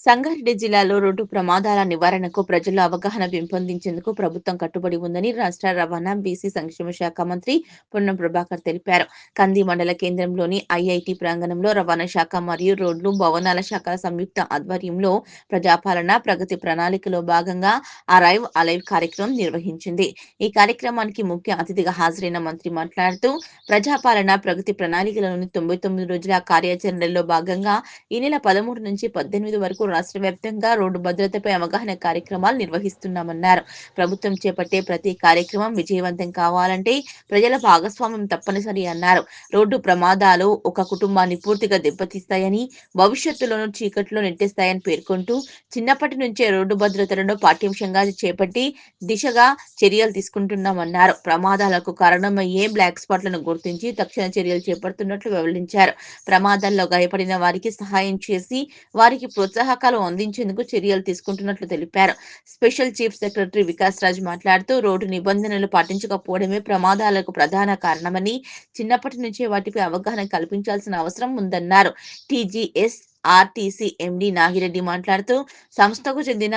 సంగారెడ్డి జిల్లాలో రోడ్డు ప్రమాదాల నివారణకు ప్రజల్లో అవగాహన పెంపొందించేందుకు ప్రభుత్వం కట్టుబడి ఉందని రాష్ట్ర రవాణా, బీసీ సంక్షేమ శాఖ మంత్రి పొన్నం ప్రభాకర్ తెలిపారు. కంది మండల కేంద్రంలోని ఐఐటి ప్రాంగణంలో రవాణా శాఖ మరియు రోడ్లు, భవనాల శాఖల సంయుక్త ఆధ్వర్యంలో ప్రజాపాలన ప్రగతి ప్రణాళికలో భాగంగా అరైవ్ అలైవ్ కార్యక్రమం నిర్వహించింది. ఈ కార్యక్రమానికి ముఖ్య అతిథిగా హాజరైన మంత్రి మాట్లాడుతూ, ప్రజాపాలన ప్రగతి ప్రణాళికలోని 99 రోజుల కార్యాచరణలో భాగంగా ఈ నెల 13 నుంచి 18 వరకు రాష్ట్ర వ్యాప్తంగా రోడ్డు భద్రతపై అవగాహన కార్యక్రమాలు నిర్వహిస్తున్నామన్నారు. ప్రభుత్వం చేపట్టే ప్రతి కార్యక్రమం విజయవంతం కావాలంటే ప్రజల భాగస్వామ్యం తప్పనిసరి అన్నారు. రోడ్డు ప్రమాదాలు ఒక కుటుంబాన్ని పూర్తిగా దెబ్బతీస్తాయని, భవిష్యత్తులోనూ చీకట్లో నెట్టేస్తాయని పేర్కొంటూ, చిన్నప్పటి నుంచే రోడ్డు భద్రతలను పాఠ్యాంశంగా చేపట్టి దిశగా చర్యలు తీసుకుంటున్నామన్నారు. ప్రమాదాలకు కారణమయ్యే బ్లాక్ స్పాట్లను గుర్తించి తక్షణ చర్యలు చేపడుతున్నట్లు వెల్లడించారు. ప్రమాదాల్లో గాయపడిన వారికి సహాయం చేసి వారికి ప్రోత్సాహకాలు అందించేందుకు చర్యలు తీసుకుంటున్నట్లు తెలిపారు. Special chief secretary Vikas Raj మాట్లాడుతూ, రోడ్డు నిబంధనలు పాటించకపోవడమే ప్రమాదాలకు ప్రధాన కారణమని, చిన్నప్పటి నుంచే వాటిపై అవగాహన కల్పించాల్సిన అవసరం ఉందన్నారు. టీజీఎస్ ఆర్టీసీ ఎండీ నాగిరెడ్డి మాట్లాడుతూ, సంస్థకు చెందిన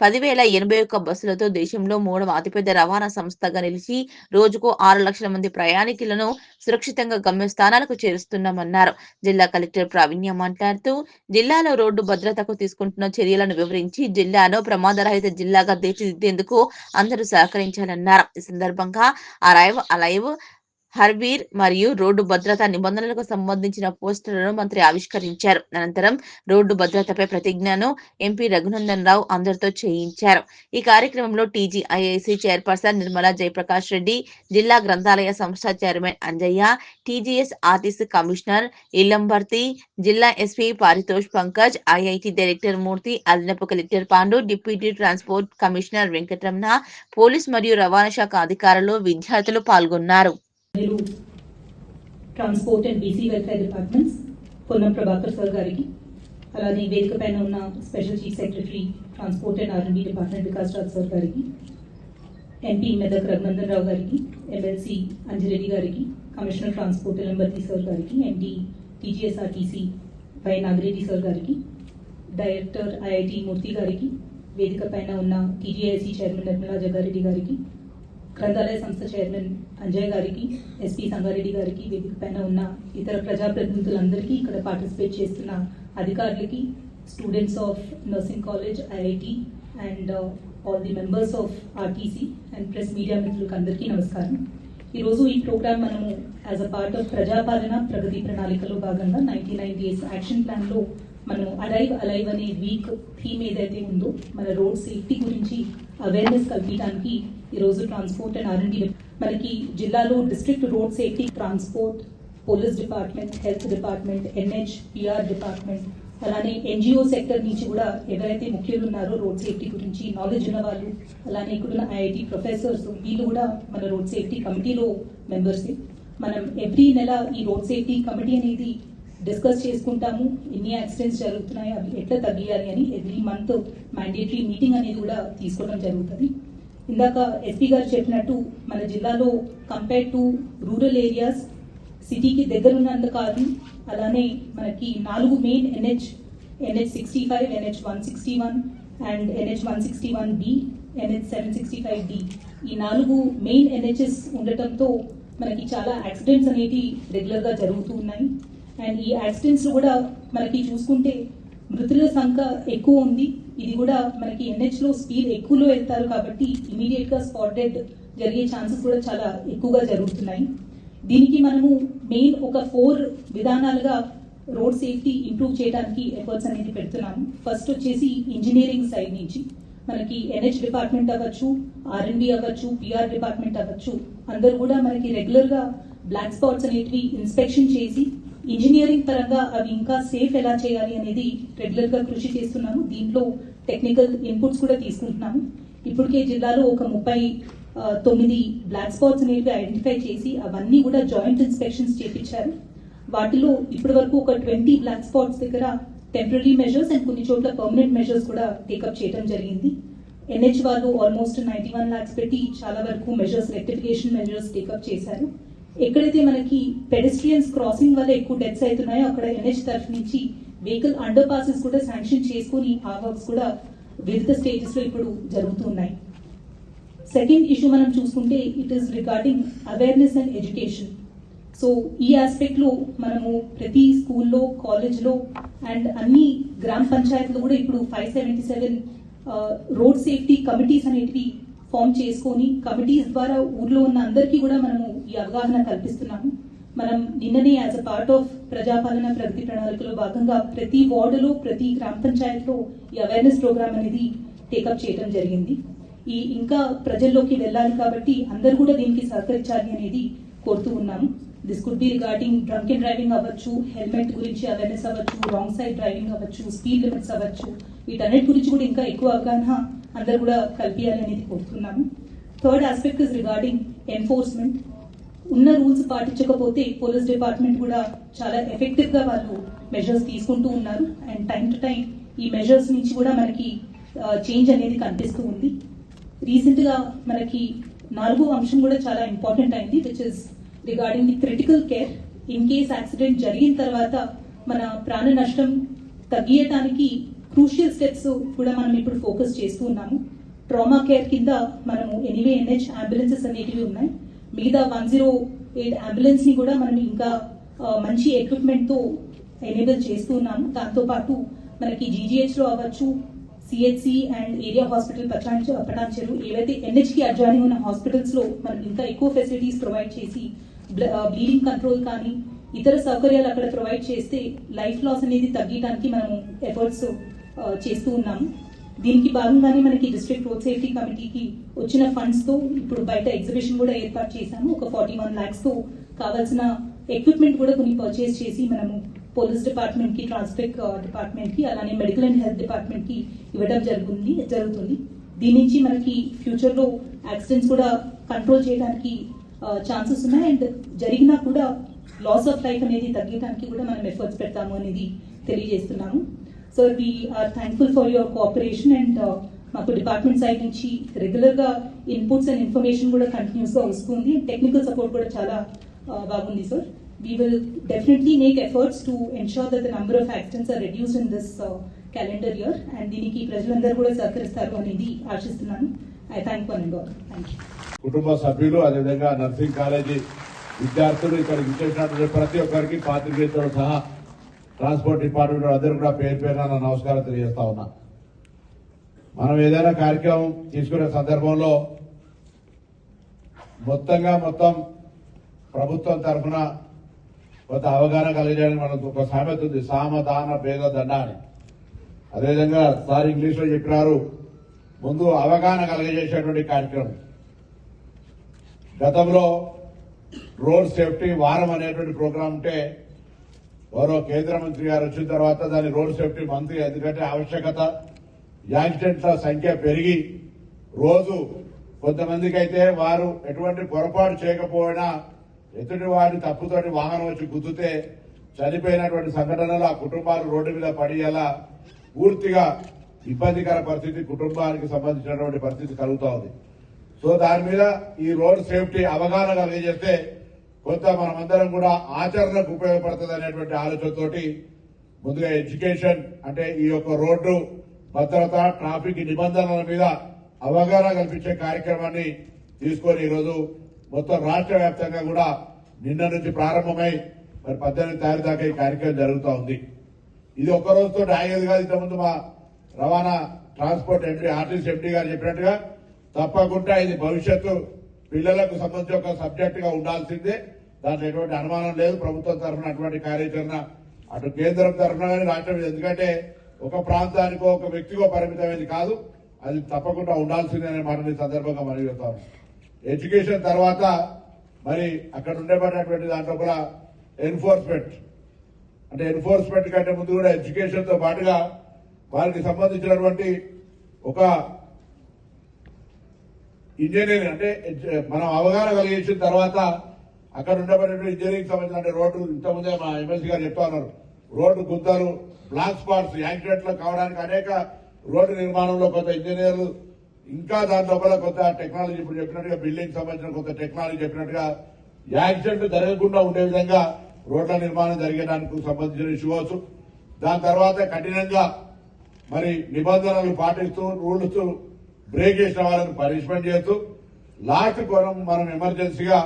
10,081 బస్సులతో దేశంలో 3వ అతిపెద్ద రవాణా సంస్థగా నిలిచి రోజుకు 6 లక్షల మంది ప్రయాణికులను సురక్షితంగా గమ్యస్థానాలకు చేరుస్తున్నామన్నారు. జిల్లా కలెక్టర్ ప్రావీణ్య మాట్లాడుతూ, జిల్లాలో రోడ్డు భద్రతకు తీసుకుంటున్న చర్యలను వివరించి జిల్లాను ప్రమాదరహిత జిల్లాగా తీర్చిదిద్దేందుకు అందరూ సహకరించాలన్నారు. ఈ సందర్భంగా అరైవ్ అలైవ్, హర్వీర్ మరియు రోడ్డు భద్రతా నిబంధనలకు సంబంధించిన పోస్టర్లను మంత్రి ఆవిష్కరించారు. అనంతరం రోడ్డు భద్రతపై ప్రతిజ్ఞను ఎంపీ రఘునందన్ రావు అందరితో చేయించారు. ఈ కార్యక్రమంలో టీజీఐఐసీ చైర్పర్సన్ నిర్మలా జయప్రకాష్ రెడ్డి, జిల్లా గ్రంథాలయ సంస్థ chairman Anjaiah, TGS RTC commissioner Illambarthi, జిల్లా SP Paritosh Pankaj, IIT director Murthy, అదనపు collector Pandu, deputy transport commissioner Venkataramana, police మరియు రవాణా శాఖ అధికారులు, విద్యార్థులు పాల్గొన్నారు. Transport and BC welfare departments Ponnam Prabhakar sir గారికి, అలానే వేదిక పైన ఉన్న special chief secretary transport and R and B department Vikas Raj sir గారికి, ఎంపీ మెదక్ రఘునందన్ రావు గారికి, ఎమ్మెల్సీ అంజిరెడ్డి గారికి, కమిషనర్ ట్రాన్స్పోర్ట్ ఇల్లంబర్తి సార్ గారికి, MD TGSRTC Y Nagireddy sir గారికి, డైరెక్టర్ ఐఐటి మూర్తి గారికి, వేదిక పైన ఉన్న టీజీఐసీ చైర్మన్ నిర్మలా జగ్గారెడ్డి గారికి, గ్రంథాలయ సంస్థ చైర్మన్ అంజయ్ గారికి, ఎస్పీ సంగారెడ్డి గారికి, వేదిక పైన ఉన్న ఇతర ప్రజాప్రతినిధులందరికీ, ఇక్కడ పార్టిసిపేట్ చేస్తున్న అధికారులకి, students of nursing college, IIT and all the members of RTC and press media మిత్రులకు అందరికీ నమస్కారం. ఈరోజు ఈ ప్రోగ్రామ్ మనము యాజ్ అ పార్ట్ ఆఫ్ ప్రజాపాలన ప్రగతి ప్రణాళికలో భాగంగా 99 డేస్ యాక్షన్ ప్లాన్లో మనం అరైవ్ అలైవ్ అనే వీక్ థీమ్ ఏదైతే ఉందో మన రోడ్ సేఫ్టీ గురించి అవేర్నెస్ కల్పించడానికి ఈరోజు ట్రాన్స్పోర్ట్ అండ్ ఆర్ఎండ్బీ మనకి జిల్లాలో district road safety, transport, police department, health department, NH, PR department, అలానే ఎన్జిఓ సెక్టర్ నుంచి కూడా ఎవరైతే ముఖ్యులు ఉన్నారో రోడ్ సేఫ్టీ గురించి నాలెడ్జ్ ఉన్న వాళ్ళు, అలానే ఇక్కడున్న ఐఐటి ప్రొఫెసర్స్, వీళ్ళు కూడా మన రోడ్ సేఫ్టీ కమిటీలో మెంబర్సే. మనం ఎవ్రీ నెల ఈ రోడ్ సేఫ్టీ కమిటీ అనేది డిస్కస్ చేసుకుంటాము. ఎన్ని యాక్సిడెంట్స్ జరుగుతున్నాయి, అవి ఎట్లా తగ్గియాలి అని ఎవ్రీ మంత్ మ్యాండేటరీ మీటింగ్ అనేది కూడా తీసుకోవడం జరుగుతుంది. ఇందాక ఎస్పీ గారు చెప్పినట్టు మన జిల్లాలో కంపేర్ టు రూరల్ ఏరియాస్ సిటీకి దగ్గర ఉన్నంత కాదు, అలానే మనకి 4 main NH 65, NH 161 and NH 161B, NH 765D, ఈ 4 మెయిన్ NHs ఉండటంతో మనకి చాలా యాక్సిడెంట్స్ అనేవి రెగ్యులర్గా జరుగుతూ ఉన్నాయి. అండ్ ఈ యాక్సిడెంట్స్ కూడా మనకి చూసుకుంటే మృతుల సంఖ్య ఎక్కువ ఉంది. ఇది కూడా మనకి NHలో స్పీడ్ ఎక్కువలో వెళ్తారు కాబట్టి ఇమీడియట్ గా స్పాట్ డెడ్ జరిగే ఛాన్సెస్ కూడా చాలా ఎక్కువగా జరుగుతున్నాయి. దీనికి మనము మెయిన్ ఒక 4 విధానాలుగా రోడ్ సేఫ్టీ ఇంప్రూవ్ చేయడానికి ఎఫర్ట్స్ అనేది పెడుతున్నాము. ఫస్ట్ వచ్చేసి ఇంజనీరింగ్ సైడ్ నుంచి మనకి NH డిపార్ట్మెంట్ అవ్వచ్చు, ఆర్ఎండ్బీ అవ్వచ్చు, పిఆర్ డిపార్ట్మెంట్ అవ్వచ్చు, అందరూ కూడా మనకి రెగ్యులర్ గా బ్లాక్ స్పాట్స్ అనేటివి ఇన్స్పెక్షన్ చేసి ఇంజనీరింగ్ పరంగా అవి ఇంకా సేఫ్ ఎలా చేయాలి అనేది రెగ్యులర్ గా కృషి చేస్తున్నాము. దీంట్లో టెక్నికల్ ఇన్పుట్స్ కూడా తీసుకుంటున్నాము. ఇప్పటికే జిల్లాలో ఒక 39 బ్లాక్ స్పాట్స్ అనేవి ఐడెంటిఫై చేసి అవన్నీ కూడా జాయింట్ ఇన్స్పెక్షన్స్ చేపించారు. వాటిలో ఇప్పటి వరకు ఒక 20 బ్లాక్ స్పాట్స్ దగ్గర టెంపరీ మెజర్స్ అండ్ కొన్ని చోట్ల పర్మనెంట్ మెజర్స్ కూడా టేకప్ చేయడం జరిగింది. NH వాళ్ళు ఆల్మోస్ట్ 91 lakhs పెట్టి చాలా వరకు మెజర్స్, రెక్టిఫికేషన్ మెజర్స్ టేకప్ చేశారు. ఎక్కడైతే మనకి పెడెస్ట్రియన్స్ క్రాసింగ్ వల్ల ఎక్కువ డెత్స్ అవుతున్నాయో అక్కడ NH తరఫు నుంచి వెహికల్ అండర్ పాసెస్ కూడా శాంక్షన్ చేసుకుని ఆ వర్క్స్ కూడా వివిధ స్టేజెస్ లో ఇప్పుడు జరుగుతున్నాయి. సెకండ్ ఇష్యూ మనం చూసుకుంటే it is regarding awareness and education. So ఈ ఆస్పెక్ట్ లో మనము ప్రతి స్కూల్లో, కాలేజ్లో అండ్ అన్ని గ్రామ పంచాయతీలు కూడా ఇప్పుడు 577 రోడ్ సేఫ్టీ కమిటీస్ అనేటివి ఫామ్ చేసుకొని కమిటీస్ ద్వారా ఊర్లో ఉన్న అందరికీ కూడా మనము ఈ అవగాహన కల్పిస్తున్నాము. మనం నిన్ననే యాజ్ అ పార్ట్ ఆఫ్ ప్రజాపాలన ప్రగతి ప్రణాళికలో భాగంగా ప్రతి వార్డులో, ప్రతి గ్రామ పంచాయతీలో ఈ అవేర్నెస్ ప్రోగ్రామ్ అనేది టేకప్ చేయడం జరిగింది. ఈ ఇంకా ప్రజల్లోకి వెళ్ళాలి కాబట్టి అందరూ కూడా దీనికి సహకరించాలి అనేది కోరుతూ ఉన్నాము. This could be regarding drunk and driving అవ్వచ్చు, హెల్మెట్ గురించి అవేర్నెస్ అవ్వచ్చు, రాంగ్ సైడ్ డ్రైవింగ్ అవ్వచ్చు, స్పీడ్ లిమిట్స్ అవ్వచ్చు, వీటన్నిటి గురించి కూడా ఇంకా ఎక్కువ అవగాహన అందరూ కూడా కల్పించాలి అనేది కోరుతున్నాము. Third aspect is regarding enforcement. ఉన్న రూల్స్ పాటించకపోతే పోలీస్ డిపార్ట్మెంట్ కూడా చాలా ఎఫెక్టివ్ గా వాళ్ళు మెజర్స్ తీసుకుంటూ ఉన్నారు. అండ్ టైం టు టైం ఈ మెజర్స్ నుంచి కూడా మనకి చేంజ్ అనేది కనిపిస్తూ ఉంది. రీసెంట్ గా మనకి 4వ అంశం కూడా చాలా ఇంపార్టెంట్ అయింది, which is regarding the critical care. In case accident జరిగిన తర్వాత మన ప్రాణ నష్టం తగ్గియటానికి క్రూషియల్ స్టెప్స్ కూడా మనం ఇప్పుడు ఫోకస్ చేస్తూ ఉన్నాము. ట్రామా కేర్ కింద మనము ఎనీవే NH అంబులెన్సెస్ అనేటివి ఉన్నాయి. మిగతా 108 అంబులెన్స్ ని కూడా మనం ఇంకా మంచి ఎక్విప్మెంట్ తో ఎనేబుల్ చేస్తూ ఉన్నాము. దాంతో పాటు మనకి GGH లో అవ్వచ్చు, CHC and area hospital Patancheru ఏవైతే NH కి అడ్జాయినింగ్ ఉన్న హాస్పిటల్స్ లో మనం ఇంకా ఎక్కువ ఫెసిలిటీస్ ప్రొవైడ్ చేసి బ్లీడింగ్ కంట్రోల్ కానీ ఇతర సౌకర్యాలు అక్కడ ప్రొవైడ్ చేస్తే లైఫ్ లాస్ అనేది తగ్గడానికి మనము ఎఫర్ట్స్ చేస్తూ ఉన్నాము. దీనికి భాగంగానే మనకి డిస్ట్రిక్ట్ రోడ్ సేఫ్టీ కమిటీకి వచ్చిన ఫండ్స్ తో ఇప్పుడు బయట ఎగ్జిబిషన్ కూడా ఏర్పాటు చేశాము. ఒక 41 lakhs తో కావాల్సిన ఎక్విప్మెంట్ కూడా కొన్ని పర్చేస్ చేసి మనము పోలీస్ డిపార్ట్మెంట్ కి, ట్రాన్స్పోర్ట్ డిపార్ట్మెంట్ కి, అలానే మెడికల్ అండ్ హెల్త్ డిపార్ట్మెంట్ కి ఇవ్వడం జరుగుతుంది. దీని నుంచి మనకి ఫ్యూచర్ లో యాక్సిడెంట్స్ కూడా కంట్రోల్ చేయడానికి ఛాన్సెస్ ఉన్నాయి. అండ్ జరిగినా కూడా లాస్ ఆఫ్ లైఫ్ అనేది తగ్గడానికి కూడా మనం ఎఫర్ట్స్ పెడతాము అనేది తెలియజేస్తున్నాము. So we are thankful for your cooperation and మాకు డిపార్ట్మెంట్ సైడ్ నుంచి రెగ్యులర్ గా ఇన్పుట్స్ అండ్ ఇన్ఫర్మేషన్ కూడా కంటిన్యూస్ గా వస్తుంది. టెక్నికల్ సపోర్ట్ కూడా చాలా బాగుంది sir. We will definitely make efforts to ensure that the number of accidents are reduced in this calendar year and దీనికి ప్రజలందరూ కూడా సహకరిస్తారు అనేది ఆశిస్తున్నాను. I thank one and all. Thank you. కుటుంబ సభ్యులు, అదేవిధంగా నర్సింగ్ కాలేజీ విద్యార్థులు, ఇక్కడ విచ్చేసినటువంటి ప్రతి ఒక్కరికి, పాత్రికేయులతో సహా ట్రాన్స్పోర్ట్ డిపార్ట్మెంట్ అందరూ కూడా పేరు పేరున నా నమస్కారం తెలియజేస్తా ఉన్నా. మనం ఏదైనా కార్యక్రమం తీసుకునే సందర్భంలో మొత్తం ప్రభుత్వం తరఫున కొంత అవగాహన కలిగేయడానికి మనకు ఒక సామెత ఉంది, సామధాన భేద దండ అని. అదేవిధంగా సార్ ఇంగ్లీష్ లో చెప్పినారు, ముందు అవగాహన కలిగజేసేటువంటి కార్యక్రమం. గతంలో రోడ్ సేఫ్టీ వారం అనేటువంటి ప్రోగ్రాం ఉంటే గౌరవ కేంద్ర మంత్రి గారు వచ్చిన తర్వాత దాని రోడ్ సేఫ్టీ మంత్రి, ఎందుకంటే ఆవశ్యకత, యాక్సిడెంట్ల సంఖ్య పెరిగి రోజు కొంతమందికి అయితే వారు ఎటువంటి పొరపాటు చేయకపోయినా ఎదుటి వారిని తప్పుతోటి వాహనం వచ్చి గుద్దుతే చనిపోయినటువంటి సంఘటనలు ఆ కుటుంబాలు రోడ్డు మీద పడేలా పూర్తిగా ఇబ్బందికర పరిస్థితి కుటుంబానికి సంబంధించినటువంటి పరిస్థితి కలుగుతా ఉంది. సో దాని మీద ఈ రోడ్ సేఫ్టీ అవగాహన కలిగజేస్తే కొంత మనమందరం కూడా ఆచరణకు ఉపయోగపడుతుంది అనేటువంటి ఆలోచనతోటి ముందుగా ఎడ్యుకేషన్, అంటే ఈ యొక్క రోడ్డు భద్రత, ట్రాఫిక్ నిబంధనల మీద అవగాహన కల్పించే కార్యక్రమాన్ని తీసుకొని ఈరోజు మొత్తం రాష్ట్ర వ్యాప్తంగా కూడా నిన్న నుంచి ప్రారంభమై మరి 18 తారీఖు దాకా ఈ కార్యక్రమం జరుగుతూ ఉంది. ఇది ఒక్క రోజుతో ఆగేది కాదు. ఇంతకుముందు మా రవాణా ట్రాన్స్పోర్ట్ ఆర్టీసీ ఎంపీ గారు చెప్పినట్టుగా తప్పకుండా ఇది భవిష్యత్తు పిల్లలకు సంబంధించి ఒక సబ్జెక్ట్ గా ఉండాల్సిందే, దాంట్లో ఎటువంటి అనుమానం లేదు. ప్రభుత్వం తరఫున అటువంటి కార్యాచరణ అటు కేంద్రం తరఫున కానీ రాష్ట్రం, ఎందుకంటే ఒక ప్రాంతానికో ఒక వ్యక్తికో పరిమితమైనది కాదు, అది తప్పకుండా ఉండాల్సిందే అనే మాట సందర్భంగా మనం చెప్తాము. ఎడ్యుకేషన్ తర్వాత మరి అక్కడ ఉండేటటువంటి దాంట్లో కూడా ఎన్ఫోర్స్మెంట్, అంటే ఎన్ఫోర్స్మెంట్ కంటే ముందు కూడా ఎడ్యుకేషన్ తో పాటుగా వారికి సంబంధించినటువంటి ఒక ఇంజనీరింగ్, అంటే మనం అవగాహన కలిగించిన తర్వాత అక్కడ ఉండబడినటువంటి ఇంజనీరింగ్ సంబంధించిన రోడ్డు, ఇంతకుముందే మా ఎమ్మెల్సీ గారు చెప్తా ఉన్నారు, రోడ్డు గుంతలు, బ్లాక్ స్పాట్స్, యాక్సిడెంట్లు కావడానికి అనేక రోడ్డు నిర్మాణంలో కొంత ఇంజనీర్లు, ఇంకా దాని లోపల కొంత టెక్నాలజీ, ఇప్పుడు చెప్పినట్టుగా బిల్డింగ్ సంబంధించిన కొంత టెక్నాలజీ చెప్పినట్టుగా యాక్సిడెంట్ జరగకుండా ఉండే విధంగా రోడ్ల నిర్మాణం జరిగేదానికి సంబంధించిన ఇష్యూ కావచ్చు. దాని తర్వాత కఠినంగా మరి నిబంధనలు పాటిస్తూ రూల్స్ బ్రేక్ చేసిన వాళ్ళని పనిష్మెంట్ చేస్తూ లాస్ట్ కోణం మనం ఎమర్జెన్సీగా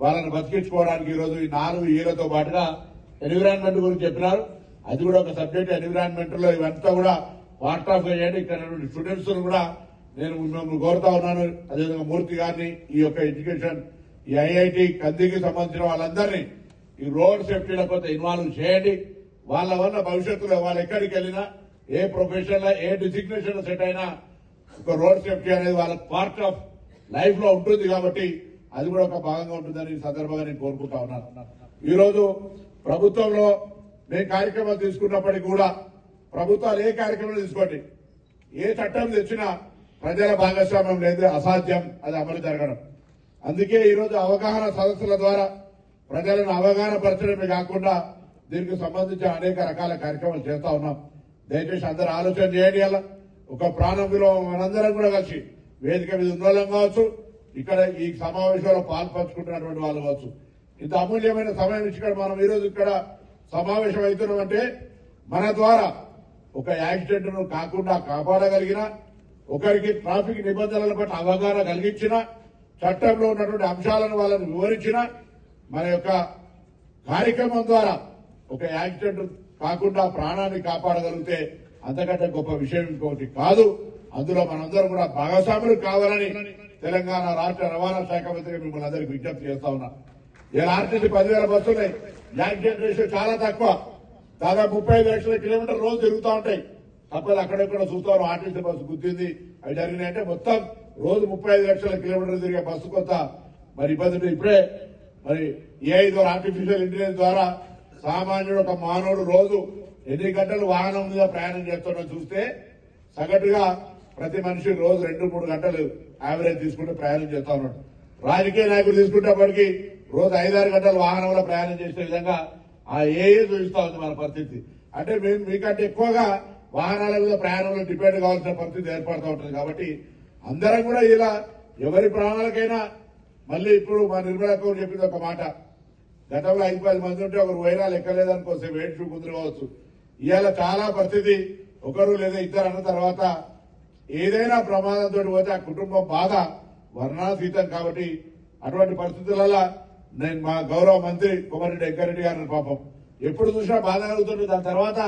వాళ్ళని బతికించుకోవడానికి ఈరోజు ఈ 4 ఏళ్లతో పాటుగా ఎన్విరాన్మెంట్ గురించి చెప్పినారు. అది కూడా ఒక సబ్జెక్ట్. ఎన్విరాన్మెంట్ లో ఇవంతా కూడా పార్ట్ ఆఫ్ చేయండి. ఇక్కడ స్టూడెంట్స్ కూడా నేను మిమ్మల్ని కోరుతా ఉన్నాను, అదేవిధంగా మూర్తి గారిని, ఈ యొక్క ఎడ్యుకేషన్ ఈ ఐఐటి కందికి సంబంధించిన వాళ్ళందరినీ ఈ రోడ్ సేఫ్టీలో కొంత ఇన్వాల్వ్ చేయండి. వాళ్ళ వల్ల భవిష్యత్తులో వాళ్ళు ఎక్కడికి వెళ్ళినా ఏ ప్రొఫెషన్ లో ఏ డిసిగ్నేషన్ సెట్ అయినా ఒక రోడ్ సేఫ్టీ అనేది వాళ్ళ పార్ట్ ఆఫ్ లైఫ్ లో ఉంటుంది కాబట్టి అది కూడా ఒక భాగంగా ఉంటుందని ఈ సందర్భంగా నేను కోరుకుంటా ఉన్నాను. ఈ రోజు ప్రభుత్వంలో మేము కార్యక్రమాలు తీసుకున్నప్పటికీ కూడా ప్రభుత్వాలు ఏ కార్యక్రమాలు తీసుకోండి, ఏ చట్టం తెచ్చినా ప్రజల భాగస్వామ్యం లేదు, అసాధ్యం అది అమలు జరగడం. అందుకే ఈరోజు అవగాహన సదస్సుల ద్వారా ప్రజలను అవగాహన పరచడమే కాకుండా దీనికి సంబంధించిన అనేక రకాల కార్యక్రమాలు చేస్తా ఉన్నాం. దయచేసి అందరూ ఆలోచన చేయండి. అలా ఒక ప్రాణం విలువ మనందరం కూడా కలిసి వేదిక మీద ఉన్నోళ్ళం కావచ్చు, ఇక్కడ ఈ సమావేశంలో పాల్పంచుకుంటున్నటువంటి వాళ్ళు కావచ్చు, ఇంత అమూల్యమైన సమయం ఇచ్చి ఇక్కడ మనం ఈరోజు ఇక్కడ సమావేశం అవుతున్నామంటే మన ద్వారా ఒక యాక్సిడెంట్ ను కాకుండా కాపాడగలిగిన, ఒకరికి ట్రాఫిక్ నిబంధనల పట్ల అవగాహన కలిగించిన, చట్టంలో ఉన్నటువంటి అంశాలను వాళ్ళని వివరించిన మన యొక్క కార్యక్రమం ద్వారా ఒక యాక్సిడెంట్ కాకుండా ప్రాణాన్ని కాపాడగలిగితే అంతకంటే గొప్ప విషయం ఇంకొకటి కాదు. అందులో మనందరం కూడా భాగస్వాములు కావాలని తెలంగాణ రాష్ట్ర రవాణా శాఖ మంత్రిగా మిమ్మల్ని అందరికీ విజ్ఞప్తి చేస్తా ఉన్నా. ఇలా ఆర్టీసీ 10,000 బస్సులున్నాయి, యాక్సిడెంట్ రేషియో చాలా తక్కువ, దాదాపు 35 లక్షల కిలోమీటర్లు రోజు తిరుగుతూ ఉంటాయి. తప్పదు అక్కడెక్కడ చూస్తాను ఆర్టీసీ బస్సు గుర్తింది అవి జరిగినాయంటే మొత్తం రోజు 35 లక్షల కిలోమీటర్లు తిరిగే బస్సు కొంత మరి ఇబ్బంది. ఇప్పుడే మరి ఏఐ ద్వారా ఆర్టిఫిషియల్ ఇంటెలిజెన్స్ ద్వారా సామాన్యుడు ఒక మానవుడు రోజు ఎన్ని గంటలు వాహనం మీద ప్రయాణం చేస్తున్నా చూస్తే సగటుగా ప్రతి మనిషి రోజు 2-3 గంటలు యావరేజ్ తీసుకుంటూ ప్రయాణం చేస్తా ఉన్నాడు. రాజకీయ నాయకులు తీసుకునేప్పటికీ రోజు 5-6 గంటలు వాహనంలో ప్రయాణం చేసే విధంగా ఆ ఏఏ చూపిస్తా ఉంది మన పరిస్థితి. అంటే మేము మీకంటే ఎక్కువగా వాహనాల మీద ప్రయాణంలో డిపెండ్ కావాల్సిన పరిస్థితి ఏర్పడుతూ ఉంటుంది. కాబట్టి అందరం కూడా ఇలా ఎవరి ప్రాణాలకైనా మళ్ళీ ఇప్పుడు మా నిర్మలా కౌర్ చెప్పింది ఒక మాట, గతంలో 5-10 మంది ఉంటే ఒకరు వైరా లెక్కలేదనుకోసం వెయిట్ కుదురు కావచ్చు. ఇవాళ చాలా పరిస్థితి ఒకరు లేదా ఇద్దరు అన్న తర్వాత ఏదైనా ప్రమాదంతో పోతే ఆ కుటుంబం బాధ వర్ణాతీతం. కాబట్టి అటువంటి పరిస్థితులలో నేను మా గౌరవ మంత్రి కోమటిరెడ్డి వెంకరెడ్డి గారిని పాపం ఎప్పుడు చూసినా బాధ కలుగుతుంది. దాని తర్వాత